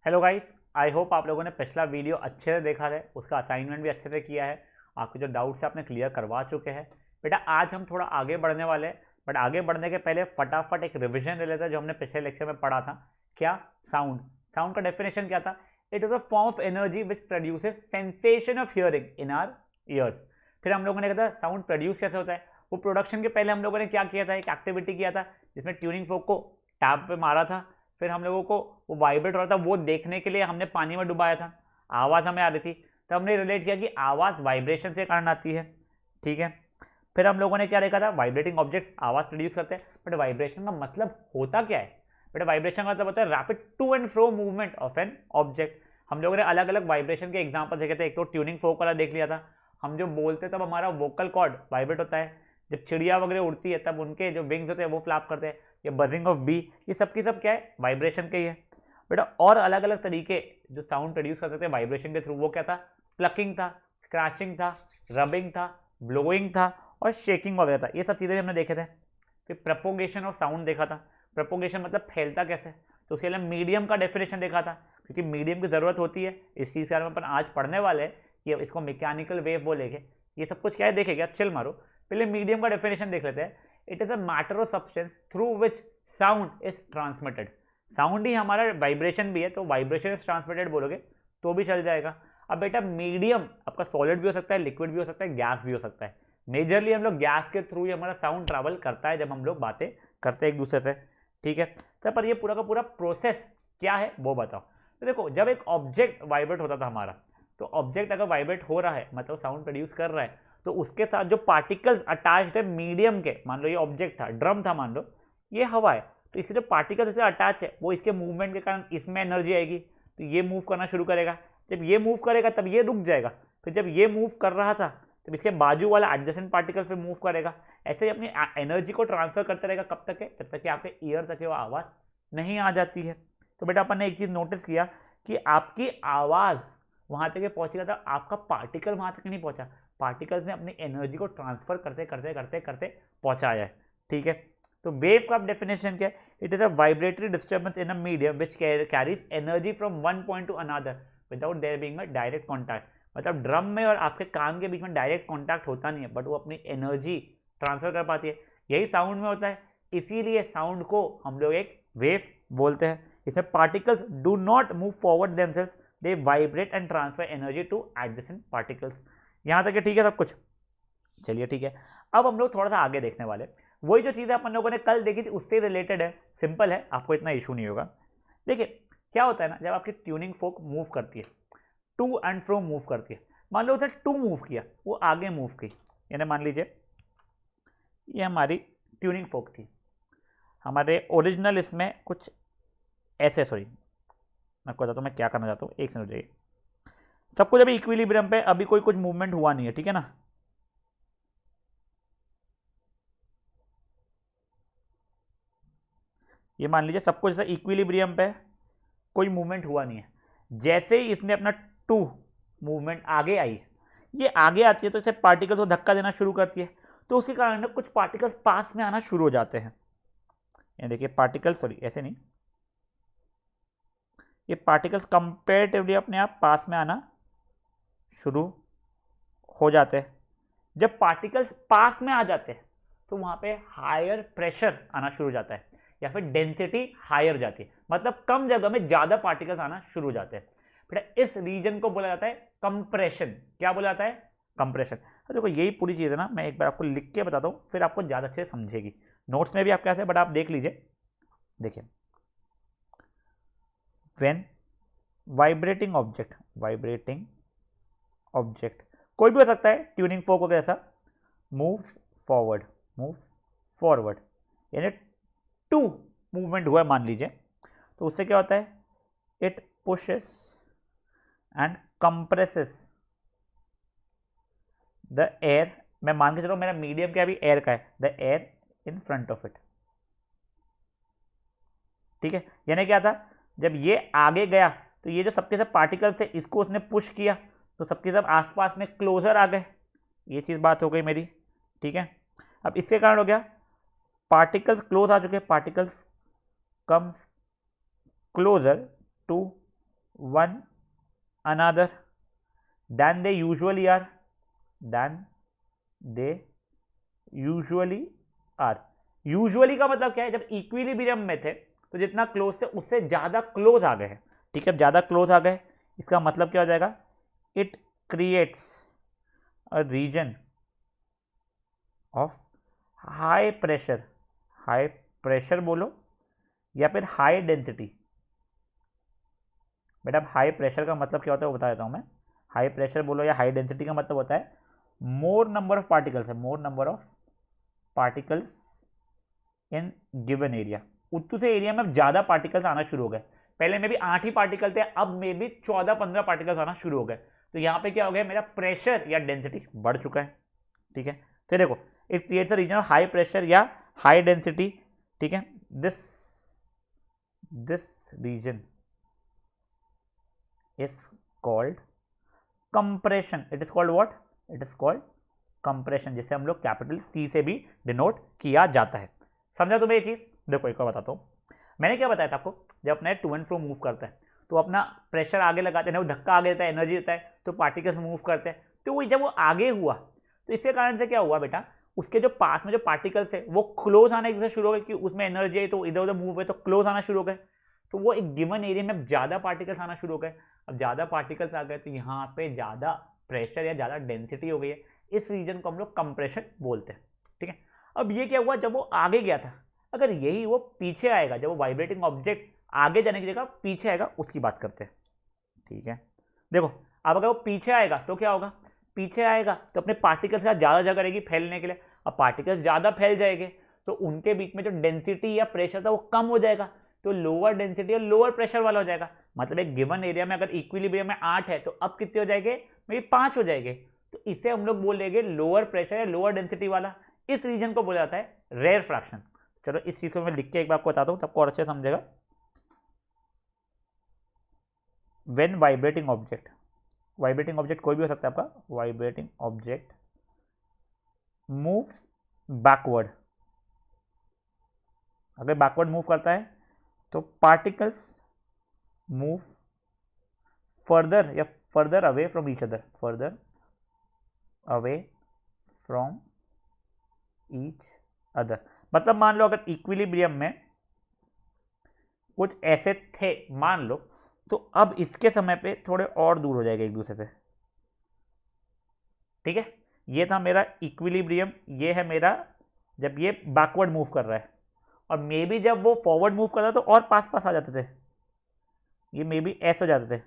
Hello guys, I hope आप लोगों ने पिछला वीडियो अच्छे से देखा है, उसका असाइनमेंट भी अच्छे से किया है, आपके जो डाउट्स है आपने क्लियर करवा चुके हैं। बेटा आज हम थोड़ा आगे बढ़ने वाले हैं, बट आगे बढ़ने के पहले फटाफट एक रिवीजन ले लेते हैं जो हमने पिछले लेक्चर में पढ़ा था। क्या? साउंड। साउंड का डेफिनेशन क्या था? It is a form of energy which produces sensation of hearing in are years. फिर हम लोगों ने कहा था साउंड प्रोड्यूस कैसे होता है। वो प्रोडक्शन के पहले हम लोगों ने क्या किया था, एक एक्टिविटी किया था जिसमें ट्यूनिंग फोक को टैप पे मारा था। फिर हम लोगों को वो वाइब्रेट हो रहा था, वो देखने के लिए हमने पानी में डुबाया था, आवाज़ हमें आ रही थी, तो हमने रिलेट किया कि आवाज़ वाइब्रेशन से कारण आती है। ठीक है। फिर हम लोगों ने क्या देखा था, वाइब्रेटिंग ऑब्जेक्ट्स आवाज़ प्रोड्यूस करते हैं, बट वाइब्रेशन का मतलब होता क्या है? बट वाइब्रेशन का मतलब होता है rapid to and fro movement of an object. हम लोगों ने अलग अलग वाइब्रेशन के एग्जाम्पल देखे थे। एक तो ट्यूनिंग फोक वाला देख लिया था, हम जो बोलते तब हमारा वोकल कॉर्ड वाइब्रेट होता है, जब चिड़िया वगैरह उड़ती है तब उनके जो विंग्स होते हैं वो फ्लैप करते हैं, या बजिंग ऑफ बी, ये सब की सब क्या है, वाइब्रेशन के ही है बेटा। और अलग अलग तरीके जो साउंड प्रोड्यूस कर सकते हैं वाइब्रेशन के थ्रू, वो क्या था? प्लकिंग था, स्क्रैचिंग था, रबिंग था, ब्लोइंग था और शेकिंग वगैरह था। ये सब चीज़ें भी हमने देखे थे। फिर प्रपोगेशन ऑफ साउंड देखा था। प्रपोगेशन मतलब फैलता कैसे, तो उसके लिए मीडियम का डेफिनेशन देखा था, क्योंकि मीडियम की ज़रूरत होती है। इस चीज़ के बारे में अपन आज पढ़ने वाले हैं कि इसको मैकेनिकल वेव बोलेंगे। ये सब कुछ क्या है देखेगा, चिल मारो। पहले मीडियम का डेफिनेशन देख लेते हैं। It is a matter of substance through which sound is transmitted. Sound ही हमारा वाइब्रेशन भी है, तो वाइब्रेशन इज ट्रांसमिटेड बोलोगे तो भी चल जाएगा। अब बेटा मीडियम आपका सॉलिड भी हो सकता है, लिक्विड भी हो सकता है, गैस भी हो सकता है। मेजरली हम लोग गैस के थ्रू ही हमारा साउंड ट्रैवल करता है जब हम लोग बातें करते हैं एक दूसरे से। ठीक है। तो पर ये पूरा का पूरा प्रोसेस क्या है वो बताओ। तो देखो, जब एक ऑब्जेक्ट वाइब्रेट होता था हमारा, तो ऑब्जेक्ट अगर वाइब्रेट हो रहा है मतलब साउंड प्रोड्यूस कर रहा है, तो उसके साथ जो पार्टिकल्स अटैच्ड है मीडियम के, मान लो ये ऑब्जेक्ट था, ड्रम था मान लो, ये हवा है, तो इससे जो पार्टिकल्स इससे अटैच है वो इसके मूवमेंट के कारण इसमें एनर्जी आएगी, तो ये मूव करना शुरू करेगा। जब ये मूव करेगा तब ये रुक जाएगा, फिर जब ये मूव कर रहा था तब इसके बाजू वाला एडजेसेंट पार्टिकल फिर मूव करेगा। ऐसे ही अपनी एनर्जी को ट्रांसफर करते रहेगा। कब तक है? जब तक कि आपके ईयर तक वो आवाज़ नहीं आ जाती है। तो बेटा अपन ने एक चीज़ नोटिस किया कि आपकी आवाज़ वहाँ तक पहुँचेगा, तो आपका पार्टिकल वहाँ तक नहीं पहुँचा, पार्टिकल्स ने अपनी एनर्जी को ट्रांसफर करते करते करते करते पहुँचाया है। ठीक है। तो वेव का डेफिनेशन क्या है? It is a vibratory disturbance in a medium which carries energy from one point to another without their being a direct contact. मतलब ड्रम में और आपके कान के बीच में डायरेक्ट कॉन्टैक्ट होता नहीं है, बट वो अपनी एनर्जी ट्रांसफर कर पाती है। यही साउंड में होता है, इसीलिए साउंड को हम लोग एक वेव बोलते हैं। इसमें particles do not move forward themselves, they vibrate and transfer energy to adjacent particles. यहाँ तक ठीक है सब कुछ? चलिए ठीक है। अब हम लोग थोड़ा सा आगे देखने वाले, वही जो चीज़ें अपन लोगों ने कल देखी थी उससे रिलेटेड है। सिंपल है, आपको इतना इशू नहीं होगा। देखिए क्या होता है ना, जब आपकी ट्यूनिंग फोक मूव करती है, टू एंड फ्रो मूव करती है, मान लो उसे टू मूव किया, वो आगे मूव की, यानी मान लीजिए ये हमारी ट्यूनिंग फोक थी, हमारे ओरिजिनल इसमें कुछ ऐसे, सॉरी मैं आपको बताता हूँ मैं क्या करना चाहता हूँ, एक सेकंड जाइए। सब कुछ अभी इक्विलिब्रियम पे, अभी कोई कुछ मूवमेंट हुआ नहीं है, ठीक है ना। ये मान लीजिए सब कुछ जैसे इक्विलिब्रियम पे, कोई मूवमेंट हुआ नहीं है। जैसे ही इसने अपना टू मूवमेंट आगे आई, ये आगे आती है तो इसे पार्टिकल्स को धक्का देना शुरू करती है, तो उसी कारण कुछ पार्टिकल्स पास में आना शुरू हो जाते हैं। ये देखिए पार्टिकल्स, सॉरी ऐसे नहीं, ये पार्टिकल्स कंपेरेटिवली अपने आप पास में आना शुरू हो जाते हैं। जब पार्टिकल्स पास में आ जाते हैं तो वहां पे हायर प्रेशर आना शुरू हो जाता है, या फिर डेंसिटी हायर जाती है, मतलब कम जगह में ज्यादा पार्टिकल्स आना शुरू हो जाते हैं। फिर इस रीजन को बोला जाता है कंप्रेशन। क्या बोला जाता है? कंप्रेशन। तो देखो यही पूरी चीज़ है ना, मैं एक बार आपको लिख के बताता हूँ, फिर आपको ज़्यादा अच्छे से समझेगी। नोट्स में भी आपके ऐसे, बट आप देख लीजिए। देखिए व्हेन वाइब्रेटिंग ऑब्जेक्ट कोई भी हो सकता है, ट्यूनिंग फोक वगैरह ऐसा, मूव फॉरवर्ड यानी टू मूवमेंट हुआ है मान लीजिए, तो उससे क्या होता है? It pushes and compresses the air. मैं मान के चलो मेरा मीडियम क्या अभी एयर का है, the air in front of it. ठीक है। यानी क्या था, जब ये आगे गया तो ये जो सबके सब पार्टिकल्स थे इसको उसने पुश किया, तो सबके सब आसपास में क्लोजर आ गए। ये चीज़ बात हो गई मेरी। ठीक है। अब इसके कारण हो गया पार्टिकल्स क्लोज आ चुके, particles comes closer to one another than they usually are, than they usually are। Usually का मतलब क्या है, जब इक्विलिब्रियम में थे तो जितना क्लोज थे उससे ज़्यादा क्लोज आ गए हैं, ठीक है, ज़्यादा क्लोज आ गए, इसका मतलब क्या हो जाएगा, it creates a region of high pressure बोलो या फिर हाई डेंसिटी। बेटा हाई प्रेशर का मतलब क्या होता है वो बता देता हूँ मैं। हाई प्रेशर बोलो या हाई डेंसिटी का मतलब होता है मोर नंबर ऑफ पार्टिकल्स है, मोर number of particles in given area. उतने से एरिया में अब ज़्यादा पार्टिकल्स आना शुरू हो गए। पहले में भी 8 ही पार्टिकल थे, अब में भी 14-15 पार्टिकल्स आना शुरू हो गए। तो यहाँ पे क्या हो गया, मेरा प्रेशर या डेंसिटी बढ़ चुका है, ठीक है। तो देखो it creates a region of high pressure या हाई डेंसिटी, ठीक है। This region is called compression. It is called what, it is called compression, जिसे हम लोग कैपिटल सी से भी डिनोट किया जाता है। समझा तुम्हें ये चीज? देखो एक बार बताता हूँ, मैंने क्या बताया था आपको, जब अपना टू एंड फ्रो मूव करता है तो अपना प्रेशर आगे लगाते हैं, वो धक्का आगे देता है, एनर्जी देता है, तो पार्टिकल्स मूव करते हैं। तो वो जब वो आगे हुआ तो इसके कारण से क्या हुआ बेटा, उसके जो पास में जो पार्टिकल्स है वो क्लोज आने से शुरू हो गए, कि उसमें एनर्जी है तो इधर उधर मूव है तो क्लोज आना शुरू हो गए। तो वो एक गिवन एरिया में ज़्यादा पार्टिकल्स आना शुरू हो गए। अब ज़्यादा पार्टिकल्स आ गए तो यहाँ पे ज़्यादा प्रेशर या ज़्यादा डेंसिटी हो गई है, इस रीजन को हम लोग कंप्रेशन बोलते हैं, ठीक है। अब ये क्या हुआ, जब वो आगे गया था, अगर यही वो पीछे आएगा, जब वो वाइब्रेटिंग ऑब्जेक्ट आगे जाने की जगह पीछे आएगा, उसकी बात करते हैं, ठीक है। देखो अब अगर वो पीछे आएगा तो क्या होगा, पीछे आएगा तो अपने पार्टिकल्स का ज़्यादा जगह रहेगी फैलने के लिए। अब पार्टिकल्स ज़्यादा फैल जाएंगे तो उनके बीच में जो डेंसिटी या प्रेशर था वो कम हो जाएगा, तो लोअर डेंसिटी और लोअर प्रेशर वाला हो जाएगा। मतलब एक गिवन एरिया में अगर इक्विलिब्रियम में 8 है तो अब कितने हो जाएंगे, मे 5 हो जाएंगे। तो इसे हम लोग बोलेंगे लोअर प्रेशर या लोअर डेंसिटी वाला। इस रीजन को बोला जाता है रेयर फ्रैक्शन। चलो इस चीज को मैं लिख के एक बार आपको बताता हूँ, तब और अच्छे समझेगा। व्हेन वाइब्रेटिंग ऑब्जेक्ट कोई भी हो सकता है आपका, वाइब्रेटिंग ऑब्जेक्ट मूव्स बैकवर्ड, अगर बैकवर्ड मूव करता है तो particles move further away from each other, further away from each other. मतलब मान लो अगर इक्विलिब्रियम में कुछ ऐसे थे मान लो, तो अब इसके समय पे थोड़े और दूर हो जाएगा एक दूसरे से, ठीक है। ये था मेरा इक्विलिब्रियम, ये है मेरा जब ये बैकवर्ड मूव कर रहा है, और मे बी जब वो फॉरवर्ड मूव कर रहा था तो और पास पास आ जाते थे, ये मे बी ऐसे हो जाते थे।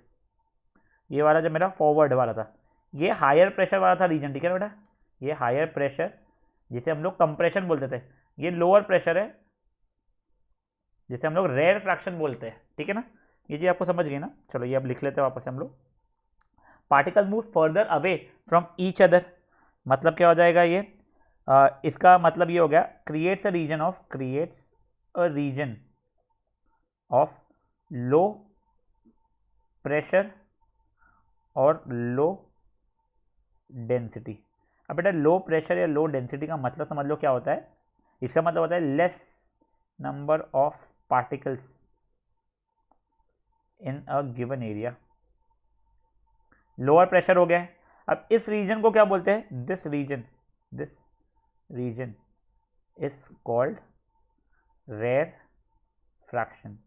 ये वाला जब मेरा फॉरवर्ड वाला था, ये हायर प्रेशर वाला था रीजन, ठीक है बेटा। ये हायर प्रेशर जिसे हम लोग कंप्रेशन बोलते थे, ये लोअर प्रेशर है जिसे हम लोग रेयर फ्रैक्शन बोलते हैं, ठीक है ना। ये चीज आपको समझ गई ना। चलो ये अब लिख लेते हैं वापस हम लोग। Particle move further away from each other, मतलब क्या हो जाएगा ये, इसका मतलब ये हो गया creates a region of low pressure और लो डेंसिटी। अब बेटा लो प्रेशर या लो डेंसिटी का मतलब समझ लो क्या होता है, इसका मतलब होता है less number of particles in a given area. Lower pressure हो गया है, अब इस रीजन को क्या बोलते हैं, this region is called rarefaction,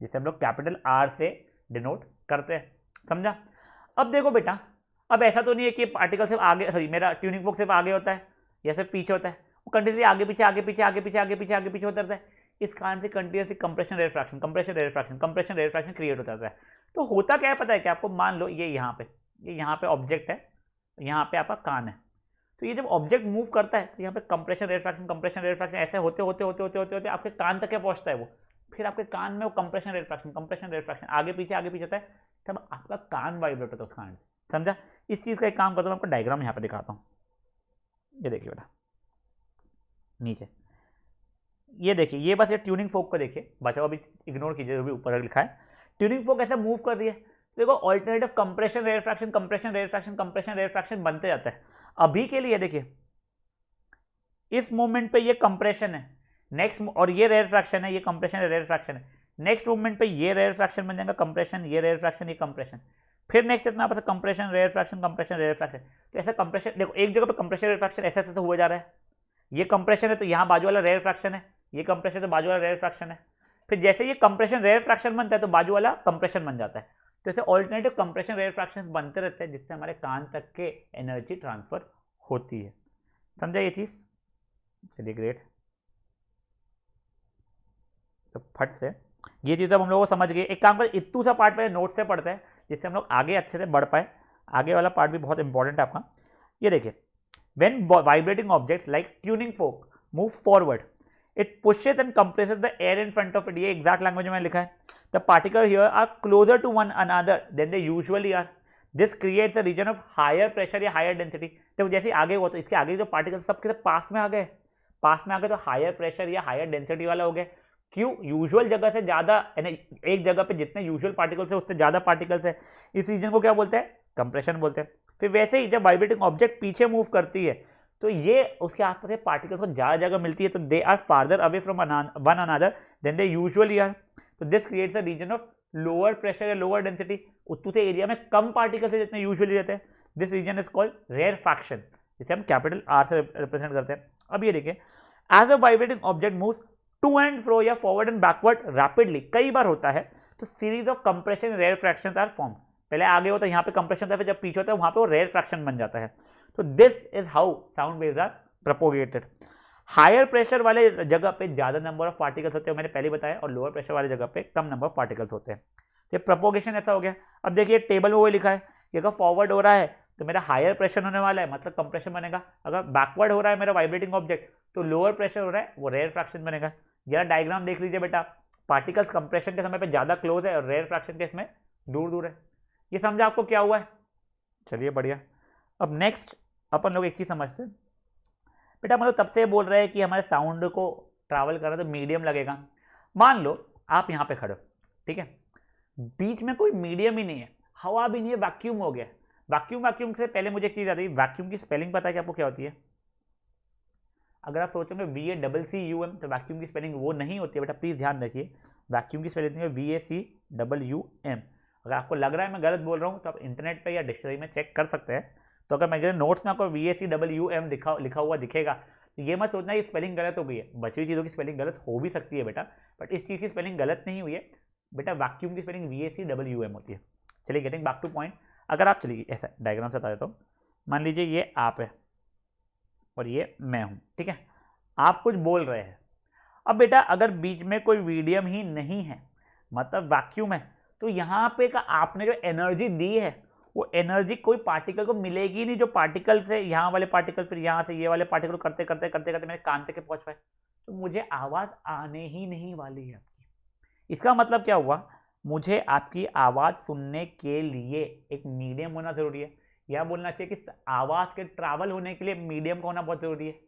जिसे हम लोग कैपिटल आर से डिनोट करते हैं। समझा? अब देखो बेटा, अब ऐसा तो नहीं है कि पार्टिकल सिर्फ आगे, सॉरी मेरा ट्यूनिंग फोर्क सिर्फ आगे होता है या सिर्फ पीछे होता है, वो कंटिन्यूसली आगे पीछे होता है। इस कारण से continuously compression rarefaction create होता है। तो होता क्या है पता है क्या आपको, मान लो ये यहाँ पे ऑब्जेक्ट है, यहाँ पे आपका कान है, तो ये जब ऑब्जेक्ट मूव करता है तो यहाँ पे कंप्रेशन रेयर फ्रैक्शन ऐसे होते आपके कान तक क्या पहुँचता है वो, फिर आपके कान में वो कंप्रेशन रेयर फ्रैक्शन आगे पीछे होता है, तब आपका कान वाइब्रेट होता है उस कान से। समझा? इस चीज़ का एक काम करता हूँ, आपको डायग्राम यहाँ पे दिखाता हूँ। ये देखिए बेटा नीचे, ये देखिए, ये बस ये ट्यूनिंग फोक को देखिए, बचाओ अभी इग्नोर कीजिए जो भी ऊपर लिखा है। ट्यूनिंग फोक ऐसे मूव कर रही है, देखो ऑल्टरनेटिव कंप्रेशन रेयर फ्रैक्शन बनते जाता है। अभी के लिए देखिए इस मोमेंट पे ये कंप्रेशन है, नेक्स्ट, और ये रेयर फ्रैक्शन है, ये कंप्रेशन है, रेयर फ्रैक्शन है। नेक्स्ट मूवमेंट पे ये रेयर फ्रैक्शन बन जाएगा कंप्रेशन, ये रेयर फ्रैक्शन, ये कंप्रेशन। फिर नेक्स्ट इतना आपस compression rarefaction compression rarefaction. तो ऐसा कंप्रेशन देखो एक जगह पे कंप्रेशन रेयर फ्रैक्शन ऐसे ऐसे हुआ जा रहा है। ये कंप्रेशन है तो यहाँ बाजू वाला रेयर फ्रैक्शन है, ये कंप्रेशन तो बाजू वाला रेयर फ्रैक्शन है। फिर जैसे ये कंप्रेशन रेयर फ्रैक्शन बनता है तो बाजू वाला कंप्रेशन बन जाता है। तो ऐसे ऑल्टरनेटिव कंप्रेशन रेयर फ्रैक्शन बनते रहते हैं जिससे हमारे कान तक के एनर्जी ट्रांसफर होती है। समझा ये चीज? चलिए ग्रेट। तो फट से ये चीज़ अब हम लोग को समझ गए। एक काम कर, इतू सा पार्ट पहले नोट से पढ़ते हैं जिससे हम लोग आगे अच्छे से बढ़ पाए। आगे वाला पार्ट भी बहुत इंपॉर्टेंट है आपका। ये देखिए, when vibrating objects like tuning fork move forward, it pushes and compresses the air in front of it. ये एग्जैक्ट लैंग्वेज में लिखा है। The particle here are closer to one another than they usually are. This creates a region of higher pressure या higher density. तो जैसे आगे हुआ तो इसके आगे जो पार्टिकल सबके सब पास में आ गए, तो हायर प्रेशर या हायर डेंसिटी वाला हो गया। क्यों? यूजुअल जगह से ज्यादा, यानी एक जगह पे जितने यूजुअल पार्टिकल्स है उससे ज्यादा पार्टिकल्स है, इस रीजन को क्या बोलते हैं? कंप्रेशन बोलते हैं। फिर वैसे ही जब वाइब्रेटिंग ऑब्जेक्ट पीछे मूव करती है तो ये उसके आसपास के पार्टिकल्स को ज्यादा जगह मिलती है, तो they are farther away from one another than they usually are. तो this creates a region of lower pressure या लोअर डेंसिटी। उतू से एरिया में कम पार्टिकल्स है जितने यूजुअली रहते हैं। This region is called rarefaction, जिसे हम कैपिटल आर से रिप्रेजेंट करते हैं। अब ये देखिए, as a vibrating object moves to and fro या फॉरवर्ड एंड बैकवर्ड रैपिडली, कई बार होता है, तो series of compression rarefactions are form. पहले आगे होता है, यहाँ पे कंप्रेशन होता है, फिर जब पीछे होता है वहां पे वो रेयर फ्रैक्शन बन जाता है। तो this is how sound waves are propagated. Higher pressure वाले जगह पे ज्यादा नंबर ऑफ पार्टिकल्स होते हैं, मैंने पहले बताया, और लोअर प्रेशर वाले जगह पे कम नंबर ऑफ पार्टिकल्स होते हैं। तो प्रोपोगेशन ऐसा हो गया। अब देखिए टेबल में वो लिखा है कि अगर फॉरवर्ड हो रहा है तो मेरा हायर प्रेशर होने वाला है, मतलब कंप्रेशन बनेगा। अगर बैकवर्ड हो रहा है मेरा वाइब्रेटिंग ऑब्जेक्ट तो लोअर प्रेशर हो रहा है, वो रेयर फ्रैक्शन बनेगा। जरा डायग्राम देख लीजिए बेटा, पार्टिकल्स कंप्रेशन के समय पे ज्यादा क्लोज है और रेयर फ्रैक्शन के इसमें दूर दूर है। ये समझा आपको क्या हुआ है? चलिए बढ़िया। अब नेक्स्ट अपन लोग एक चीज समझते हैं बेटा, मतलब तब से बोल रहे हैं कि हमारे साउंड को ट्रैवल कर रहा है तो मीडियम लगेगा। मान लो आप यहाँ पे खड़े हो, ठीक है, बीच में कोई मीडियम ही नहीं है, हवा भी नहीं है, वैक्यूम हो गया। वैक्यूम से पहले मुझे एक चीज याद आई, वैक्यूम की स्पेलिंग पता है कि आपको क्या होती है? अगर आप सोचोगे VACCUM तो वैक्यूम की स्पेलिंग वो नहीं होती है बेटा, प्लीज ध्यान रखिए। वैक्यूम की स्पेलिंग है VACWM। अगर आपको लग रहा है मैं गलत बोल रहा हूँ तो आप इंटरनेट पे या डिक्शनरी में चेक कर सकते हैं। तो अगर मेरे नोट्स में आपको VACWM लिखा हुआ दिखेगा तो ये मत सोचना ये स्पेलिंग गलत हो गई है। बची हुई चीज़ों की स्पेलिंग गलत हो भी सकती है बेटा, बट इस चीज़ की स्पेलिंग गलत नहीं हुई है बेटा। वैक्यूम की स्पेलिंग VACWM होती है। चलिए गेटिंग बैक टू पॉइंट, अगर आप चलिए ऐसा डायग्राम से बता देता हूँ। मान लीजिए ये आप है और ये मैं हूँ, ठीक है, आप कुछ बोल रहे हैं। अब बेटा अगर बीच में कोई मीडियम ही नहीं है, मतलब वैक्यूम है, तो यहाँ पे का आपने जो एनर्जी दी है वो एनर्जी कोई पार्टिकल को मिलेगी नहीं। जो पार्टिकल से यहाँ वाले पार्टिकल फिर यहाँ से ये वाले पार्टिकल करते करते करते करते मेरे कान तक पहुंच पाए, तो मुझे आवाज आने ही नहीं वाली है आपकी। इसका मतलब क्या हुआ? मुझे आपकी आवाज सुनने के लिए एक मीडियम होना जरूरी है, या बोलना चाहिए कि आवाज के ट्रैवल होने के लिए मीडियम का होना बहुत जरूरी है।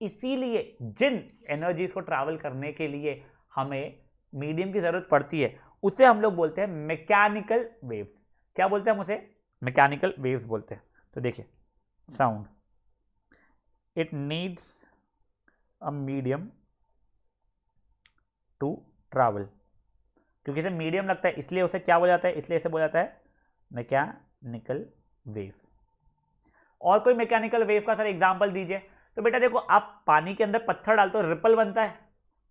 इसीलिए जिन एनर्जीज को ट्रैवल करने के लिए हमें मीडियम की जरूरत पड़ती है उसे हम लोग बोलते हैं मैकेनिकल वेव्स। क्या बोलते हैं हम उसे? मैकेनिकल वेव्स बोलते हैं। तो देखिए sound, it needs a medium to travel. क्योंकि इसे मीडियम लगता है इसलिए उसे क्या बोला जाता है? इसलिए इसे बोला जाता है मैकेनिकल वेव। और कोई मैकेनिकल वेव का सर एग्जांपल दीजिए। तो बेटा देखो, आप पानी के अंदर पत्थर डालते हो, रिपल बनता है,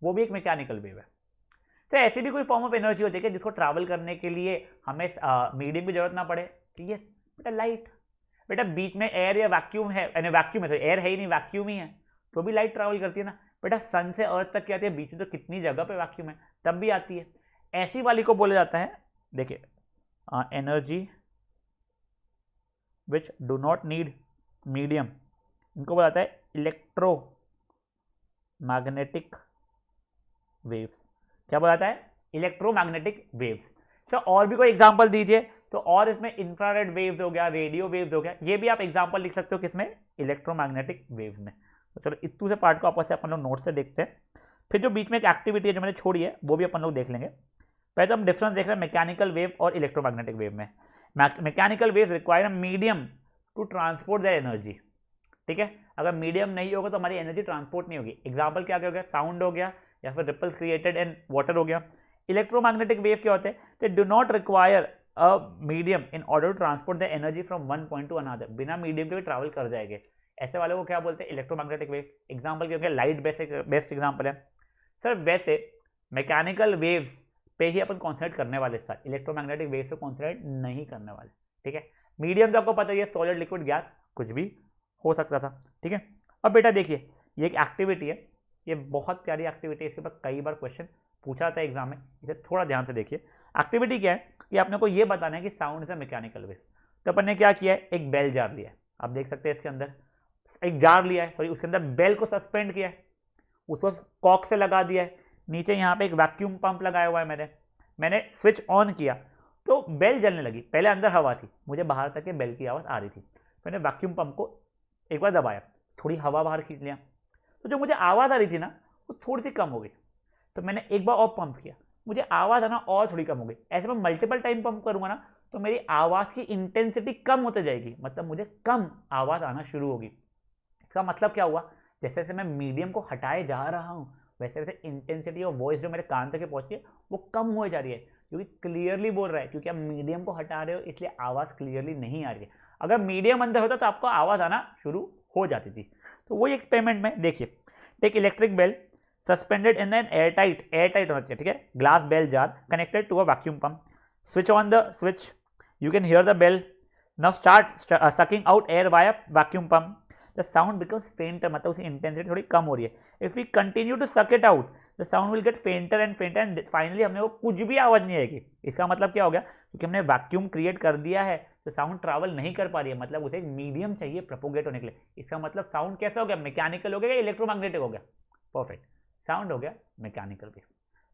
वो भी एक मैकेनिकल वेव है। तो ऐसी भी कोई फॉर्म ऑफ एनर्जी होती है जिसको ट्रैवल करने के लिए हमें मीडियम की जरूरत ना पड़े। ठीक है बेटा, लाइट। बेटा बीच में एयर या वैक्यूम है, यानी वैक्यूम है, सर एयर है ही नहीं, वैक्यूम ही है, तो भी लाइट ट्रैवल करती है ना। बेटा सन से अर्थ तक क्या आती है? बीच में तो कितनी जगह पे वैक्यूम है, तब भी आती है। ऐसी वाली को बोला जाता है, देखिए, energy which do not need medium, इनको बोला जाता है इलेक्ट्रोमैग्नेटिक वेव्स। क्या बोला जाता है? Electromagnetic waves. सर और भी कोई एग्जांपल दीजिए। तो और इसमें इंफ्रारेड वेव्स हो गया, रेडियो वेव्स हो गया, ये भी आप एग्जांपल लिख सकते हो किसमें? इलेक्ट्रोमैग्नेटिक वेव्स में। तो चलो इतू से पार्ट को आपस से अपन लोग नोट से देखते हैं। फिर जो बीच में एक एक्टिविटी है जो मैंने छोड़ी है वो भी अपन लोग देख लेंगे। पहले तो हम डिफरेंस देख रहे हैं मैकेनिकल वेव और इलेक्ट्रोमैग्नेटिक वेव में। Mechanical waves require a medium to transport their energy. ठीक है, अगर मीडियम नहीं होगा तो हमारी एनर्जी ट्रांसपोर्ट नहीं होगी। एग्जाम्पल क्या हो गया, साउंड हो गया या फिर रिपल्स क्रिएटेड इन वाटर हो गया। इलेक्ट्रोमैग्नेटिक वेव क्या होते हैं, they do not require a medium in order to transport the energy from one point to another, बिना मीडियम के भी ट्रैवल कर जाएंगे। ऐसे वाले को क्या बोलते हैं, इलेक्ट्रोमैग्नेटिक वेव। एग्जाम्पल क्या हो गया, लाइट बेस्ट एग्जाम्पल है। सर वैसे मैकेनिकल वेव्स पे ही अपन कॉन्सेंट्रेट करने वाले सर, इलेक्ट्रोमैग्नेटिक वेव्स पे कॉन्सेंट्रेट नहीं करने वाले, ठीक है। मीडियम तो आपको पता ही है, सॉलिड लिक्विड गैस कुछ भी हो सकता था, ठीक है। अब बेटा देखिए ये एक एक्टिविटी है, ये बहुत प्यारी एक्टिविटी है, इसके बाद कई बार क्वेश्चन पूछा था एग्जाम में, इसे थोड़ा ध्यान से देखिए। एक्टिविटी क्या है कि आपने को ये बताना है कि sound is a mechanical wave. तो अपन ने क्या किया है, एक बेल जार लिया है, आप देख सकते हैं इसके अंदर एक जार लिया है, सॉरी उसके अंदर बेल को सस्पेंड किया है, उसको कॉक से लगा दिया है, नीचे यहाँ पे एक वैक्यूम पंप लगाया हुआ है, मैंने स्विच ऑन किया तो बेल जलने लगी। पहले अंदर हवा थी, मुझे बाहर तक के बेल की आवाज़ आ रही थी, मैंने वैक्यूम पंप को एक बार दबाया, थोड़ी हवा बाहर खींच लिया, तो जो मुझे आवाज़ आ रही थी ना वो थोड़ी सी कम हो गई। तो मैंने एक बार और पंप किया, मुझे आवाज़ आना और थोड़ी कम हो गई। ऐसे मैं मल्टीपल टाइम पंप करूँगा ना तो मेरी आवाज़ की इंटेंसिटी कम होती जाएगी, मतलब मुझे कम आवाज़ आना शुरू होगी। इसका मतलब क्या हुआ, जैसे जैसे मैं मीडियम को हटाए जा रहा हूँ वैसे वैसे इंटेंसिटी और वॉइस जो मेरे कान तक पहुँची है वो कम हो जा रही है, क्योंकि क्लियरली बोल रहा है, क्योंकि आप मीडियम को हटा रहे हो इसलिए आवाज़ क्लियरली नहीं आ रही है। अगर मीडियम अंदर होता तो आपको आवाज़ आना शुरू हो जाती थी। तो वही एक्सपेरिमेंट में देखिए, take electric bell suspended in an airtight होना चाहिए, ठीक है, glass bell jar connected to a vacuum pump, switch on the switch, you can hear the bell, now start sucking out air via vacuum pump, the sound becomes fainter, मतलब उसकी intensity थोड़ी कम हो रही है। If we continue to suck it out the sound will get fainter and fainter and finally हमने वो कुछ भी आवाज़ नहीं आएगी। इसका मतलब क्या हो गया, क्योंकि हमने वैक्यूम क्रिएट कर दिया है तो साउंड ट्रैवल नहीं कर पा रही है, मतलब उसे एक मीडियम चाहिए प्रोपोगेट होने के लिए। इसका मतलब साउंड कैसा हो गया, मैकेनिकल हो गया या इलेक्ट्रोमैग्नेटिक हो गया, परफेक्ट, साउंड हो गया मैकेनिकल वेव।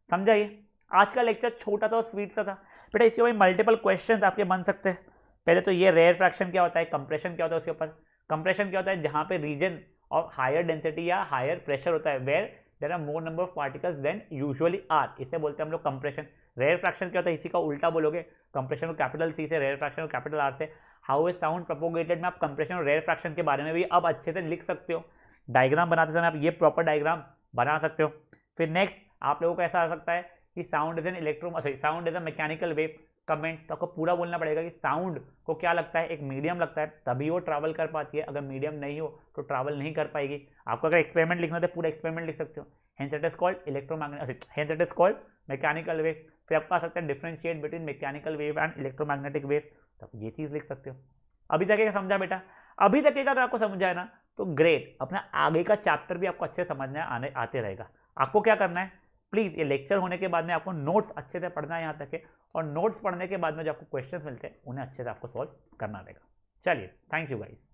समझाइए, आज का लेक्चर छोटा था और स्वीट सा था बेटा, इसके बाद मल्टीपल क्वेश्चंस आपके बन सकते हैं। पहले तो ये रेयर फ्रैक्शन क्या होता है, कंप्रेशन क्या होता है, उसके ऊपर कंप्रेशन क्या होता है, जहाँ पे रीजन और हायर डेंसिटी या हायर प्रेशर होता है, where there are more number of particles than usually are, इसे बोलते हैं हम लोग कंप्रेशन। रेयर फ्रैक्शन क्या होता है, इसी का उल्टा बोलोगे, कंप्रेशन को कैपिटल सी से, रेयर फ्रैक्शन को कैपिटल आर से। हाउ इज साउंड प्रोपोगेटेड में आप कंप्रेशन और रेयर फ्रैक्शन के बारे में भी अब अच्छे से लिख सकते हो, डायग्राम बनाते समय आप ये प्रॉपर डायग्राम बना सकते हो। फिर नेक्स्ट आप लोगों को ऐसा आ सकता है कि sound is an sound is a mechanical wave, comment तो आपको पूरा बोलना पड़ेगा कि साउंड को क्या लगता है, एक मीडियम लगता है तभी वो ट्रैवल कर पाती है, अगर मीडियम नहीं हो तो ट्रैवल नहीं कर पाएगी। आपको अगर एक्सपेरिमेंट लिखना है तो पूरा एक्सपेरिमेंट लिख सकते हो, hence it is called electromagnetic, hence it is called mechanical wave. फिर आपको आ सकता है differentiate between mechanical wave and electromagnetic wave, तो आप ये चीज़ लिख सकते हो। अभी तक क्या समझा बेटा, अभी तक अगर आपको समझा है ना तो ग्रेट, अपना आगे का चैप्टर भी आपको अच्छे समझने आते रहेगा। आपको क्या करना है, प्लीज़ ये लेक्चर होने के बाद में आपको नोट्स अच्छे से पढ़ना है यहाँ तक है, और नोट्स पढ़ने के बाद में जो आपको क्वेश्चंस मिलते हैं उन्हें अच्छे से आपको सॉल्व करना रहेगा। चलिए, थैंक यू गाइस।